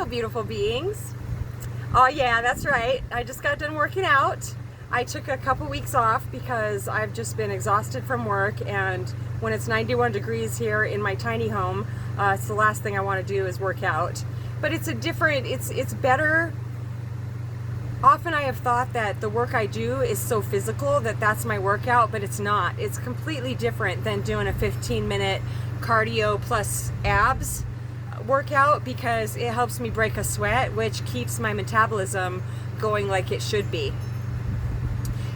beautiful beings. Oh yeah, that's right. I just got done working out. I took a couple weeks off because I've just been exhausted from work, and when it's 91 degrees here in my tiny home, it's the last thing I want to do is work out. But it's it's better. Often I have thought that the work I do is so physical that that's my workout, but it's not. It's completely different than doing a 15-minute cardio plus abs workout, because it helps me break a sweat, which keeps my metabolism going like it should be.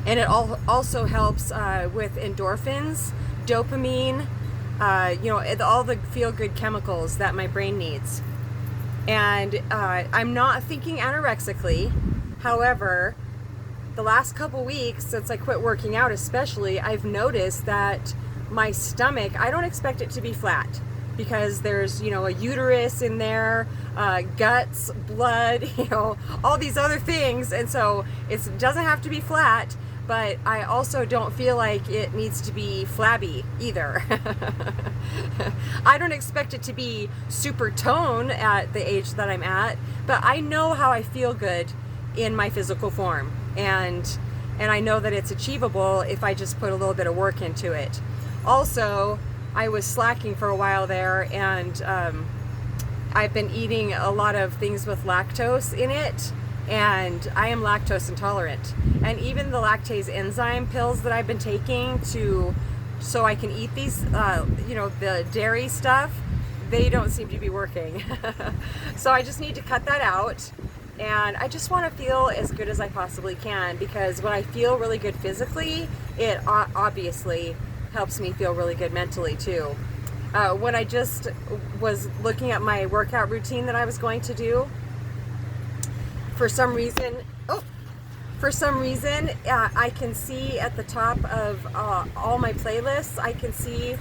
And it also helps with endorphins, dopamine, all the feel-good chemicals that my brain needs. And I'm not thinking anorexically. However, the last couple weeks since I quit working out especially, I've noticed that my stomach, I don't expect it to be flat, because there's, a uterus in there, guts, blood, all these other things. And so it doesn't have to be flat, but I also don't feel like it needs to be flabby either. I don't expect it to be super tone at the age that I'm at, but I know how I feel good in my physical form, and I know that it's achievable if I just put a little bit of work into it. Also, I was slacking for a while there, and I've been eating a lot of things with lactose in it, and I am lactose intolerant. And even the lactase enzyme pills that I've been taking so I can eat these, the dairy stuff, they don't seem to be working. So I just need to cut that out. And I just want to feel as good as I possibly can, because when I feel really good physically, it obviously helps me feel really good mentally too. When I just was looking at my workout routine that I was going to do, for some reason, I can see at the top of all my playlists, I can see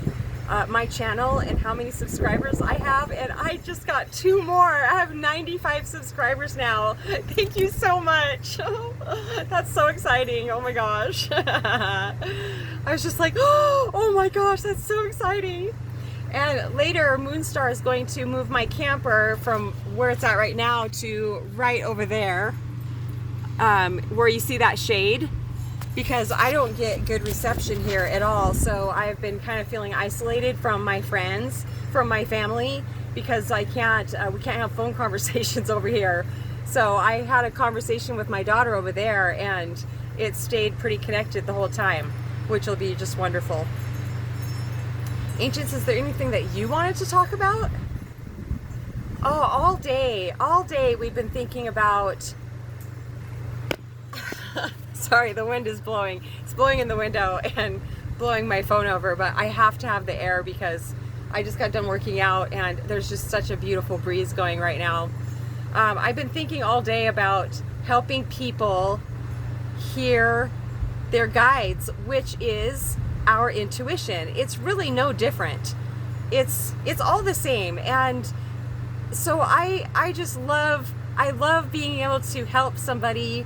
my channel and how many subscribers I have, and I just got 2 more. I have 95 subscribers now. Thank you so much. That's so exciting. Oh my gosh. I was just like, oh my gosh, that's so exciting. And later, Moonstar is going to move my camper from where it's at right now to right over there, where you see that shade, because I don't get good reception here at all. So I've been kind of feeling isolated from my friends, from my family, because we can't have phone conversations over here. So I had a conversation with my daughter over there, and it stayed pretty connected the whole time, which will be just wonderful. Ancients, is there anything that you wanted to talk about? Oh, all day we've been thinking about sorry, the wind is blowing. It's blowing in the window and blowing my phone over, but I have to have the air because I just got done working out, and there's just such a beautiful breeze going right now. I've been thinking all day about helping people hear their guides, which is our intuition. It's really no different. It's all the same. And so I love being able to help somebody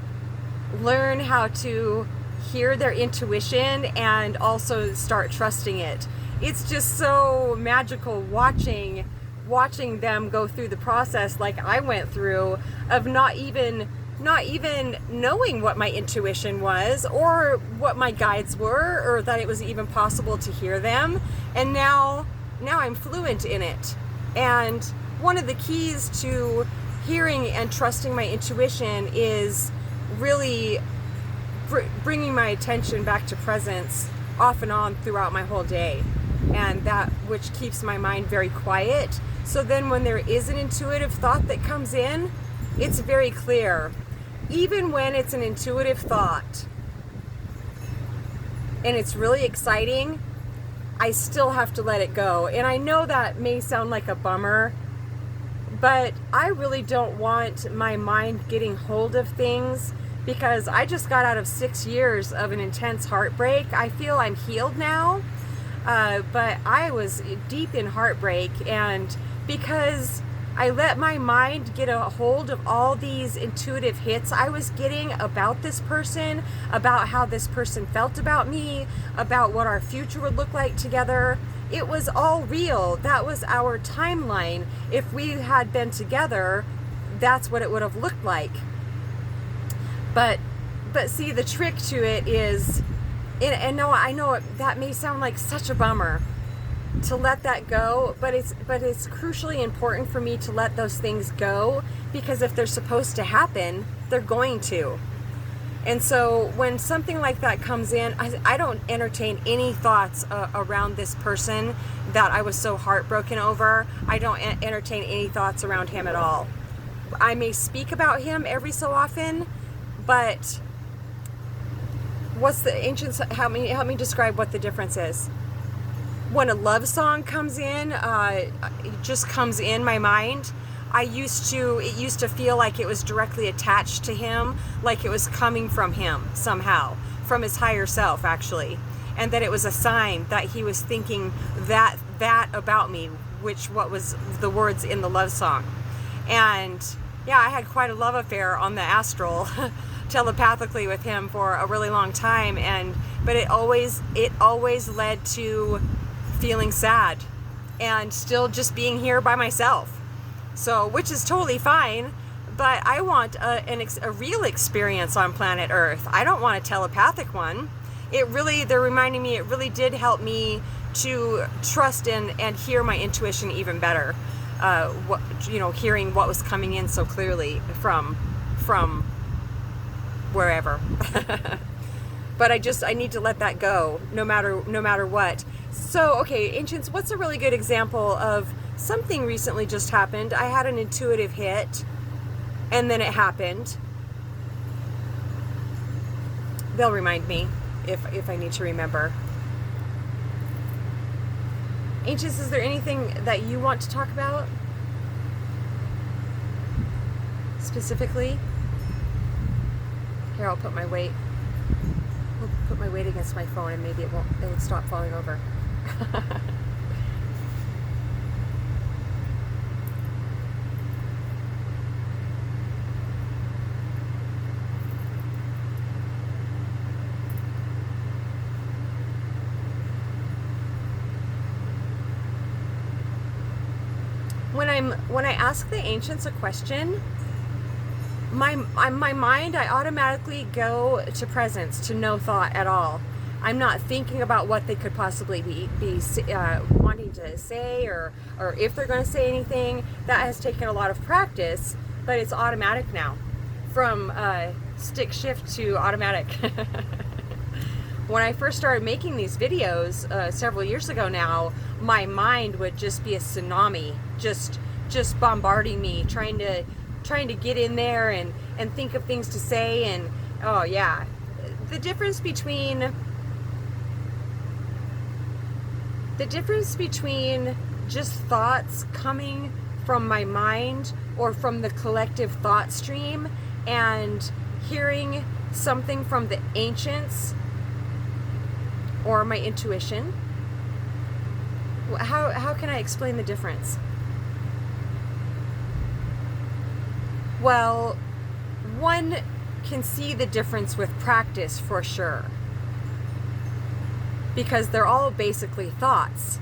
learn how to hear their intuition and also start trusting it. It's just so magical watching them go through the process like I went through, of not even knowing what my intuition was or what my guides were, or that it was even possible to hear them. And now I'm fluent in it. And one of the keys to hearing and trusting my intuition is really bringing my attention back to presence off and on throughout my whole day, and that which keeps my mind very quiet. So then when there is an intuitive thought that comes in, it's very clear. Even when it's an intuitive thought and it's really exciting, I still have to let it go. And I know that may sound like a bummer, but I really don't want my mind getting hold of things, because I just got out of 6 years of an intense heartbreak. I feel I'm healed now, but I was deep in heartbreak, and because I let my mind get a hold of all these intuitive hits I was getting about this person, about how this person felt about me, about what our future would look like together. It was all real. That was our timeline. If we had been together, that's what it would have looked like. But see, the trick to it is, and no, I know that may sound like such a bummer to let that go, but it's crucially important for me to let those things go, because if they're supposed to happen, they're going to. And so when something like that comes in, I don't entertain any thoughts around this person that I was so heartbroken over. I don't entertain any thoughts around him at all. I may speak about him every so often, but what's the ancients, help me describe what the difference is. When a love song comes in, it just comes in my mind, it used to feel like it was directly attached to him, like it was coming from him somehow, from his higher self actually, and that it was a sign that he was thinking that about me, what was the words in the love song. And yeah, I had quite a love affair on the astral telepathically with him for a really long time, but it always led to feeling sad and still just being here by myself. So, which is totally fine, but I want a real experience on planet Earth. I don't want a telepathic one. They're reminding me, it really did help me to trust and hear my intuition even better. Hearing what was coming in so clearly from wherever. But I need to let that go, no matter what. So, okay, Ancients, what's a really good example of something recently just happened? I had an intuitive hit, and then it happened. They'll remind me if I need to remember. Ancients, is there anything that you want to talk about specifically? Here, I'll put my weight against my phone, and maybe it'll stop falling over. When I ask the ancients a question, my mind, I automatically go to presence, to no thought at all. I'm not thinking about what they could possibly be wanting to say, or if they're going to say anything. That has taken a lot of practice, but it's automatic now, from stick shift to automatic. When I first started making these videos several years ago now, my mind would just be a tsunami, just bombarding me, trying to get in there and think of things to say. And oh yeah, the difference between just thoughts coming from my mind or from the collective thought stream and hearing something from the ancients or my intuition. How can I explain the difference? Well, one can see the difference with practice for sure, because they're all basically thoughts.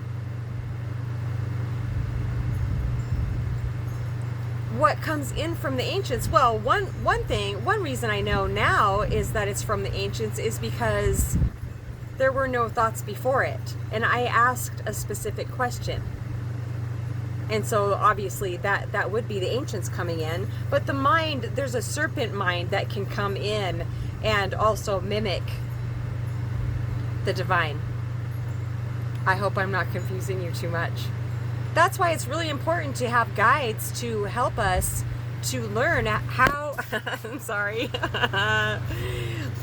What comes in from the ancients? Well, one reason I know now is that it's from the ancients is because there were no thoughts before it, and I asked a specific question. And so obviously that would be the ancients coming in. But the mind, there's a serpent mind that can come in and also mimic the divine. I hope I'm not confusing you too much. That's why it's really important to have guides to help us to learn how, I'm sorry,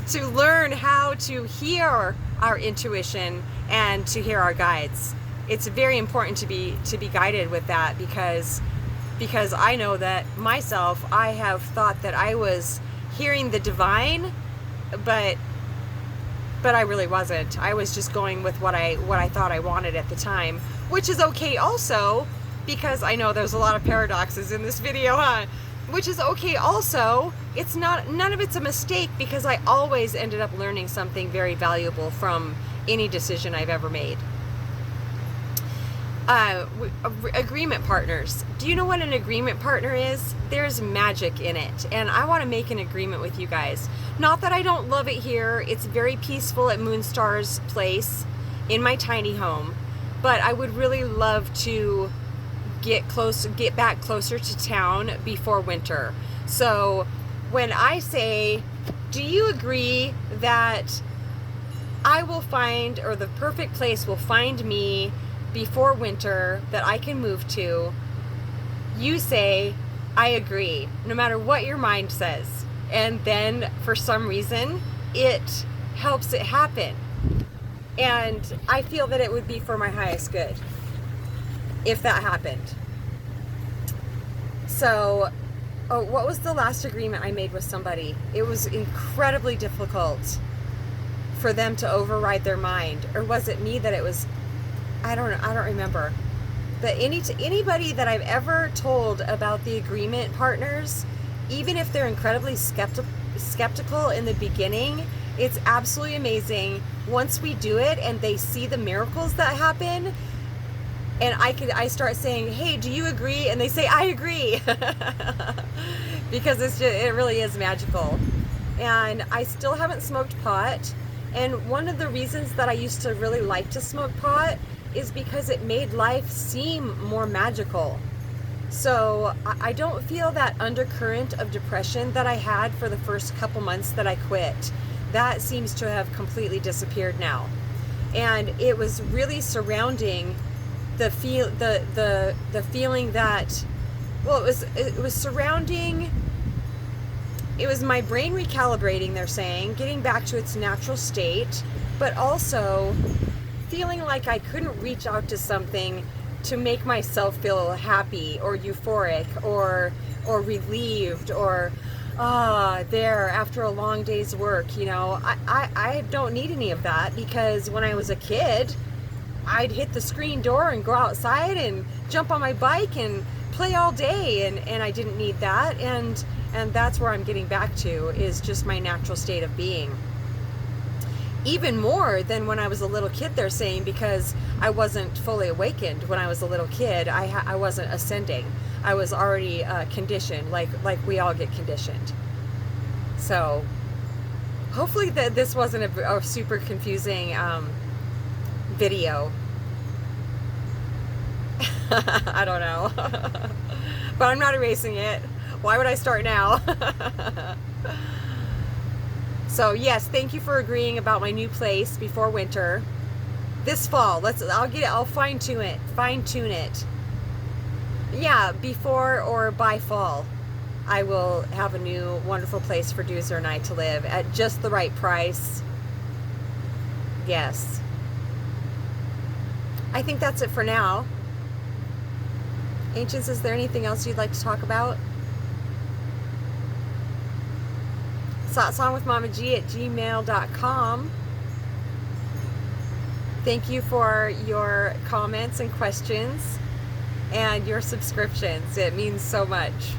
to learn how to hear our intuition and to hear our guides. It's very important to be guided with that, because I know that myself, I have thought that I was hearing the divine, but I really wasn't. I was just going with what I thought I wanted at the time, which is okay also, because I know there's a lot of paradoxes in this video, huh? Which is okay also. It's none of it's a mistake, because I always ended up learning something very valuable from any decision I've ever made. Agreement partners. Do you know what an agreement partner is? There's magic in it, and I want to make an agreement with you guys. Not that I don't love it here. It's very peaceful at Moonstar's place in my tiny home, but I would really love to get back closer to town before winter. So when I say, do you agree that I will find, or the perfect place will find me before winter that I can move to, you say, I agree, no matter what your mind says. And then for some reason, it helps it happen. And I feel that it would be for my highest good if that happened. So, what was the last agreement I made with somebody? It was incredibly difficult for them to override their mind. Or was it me that it was, I don't remember. But anybody that I've ever told about the agreement partners, even if they're incredibly skeptical in the beginning, it's absolutely amazing once we do it and they see the miracles that happen. And I start saying, hey, do you agree? And they say, I agree. Because it really is magical. And I still haven't smoked pot. And one of the reasons that I used to really like to smoke pot is because it made life seem more magical. So I don't feel that undercurrent of depression that I had for the first couple months that I quit. That seems to have completely disappeared now. And it was really surrounding the feeling that, well, it was surrounding, it was my brain recalibrating, they're saying, getting back to its natural state, but also feeling like I couldn't reach out to something to make myself feel happy or euphoric or relieved or there after a long day's work. You know, I don't need any of that, because when I was a kid, I'd hit the screen door and go outside and jump on my bike and play all day, and I didn't need that, and that's where I'm getting back to, is just my natural state of being. Even more than when I was a little kid, they're saying, because I wasn't fully awakened when I was a little kid. I wasn't ascending. I was already conditioned, like we all get conditioned. So hopefully this wasn't a super confusing video. I don't know. But I'm not erasing it. Why would I start now? So yes, thank you for agreeing about my new place before winter. This fall, I'll fine tune it. Yeah, before or by fall, I will have a new wonderful place for Doozer and I to live at just the right price. Yes. I think that's it for now. Ancients, is there anything else you'd like to talk about? satsongwithmamag@gmail.com. Thank you for your comments and questions and your subscriptions. It means so much.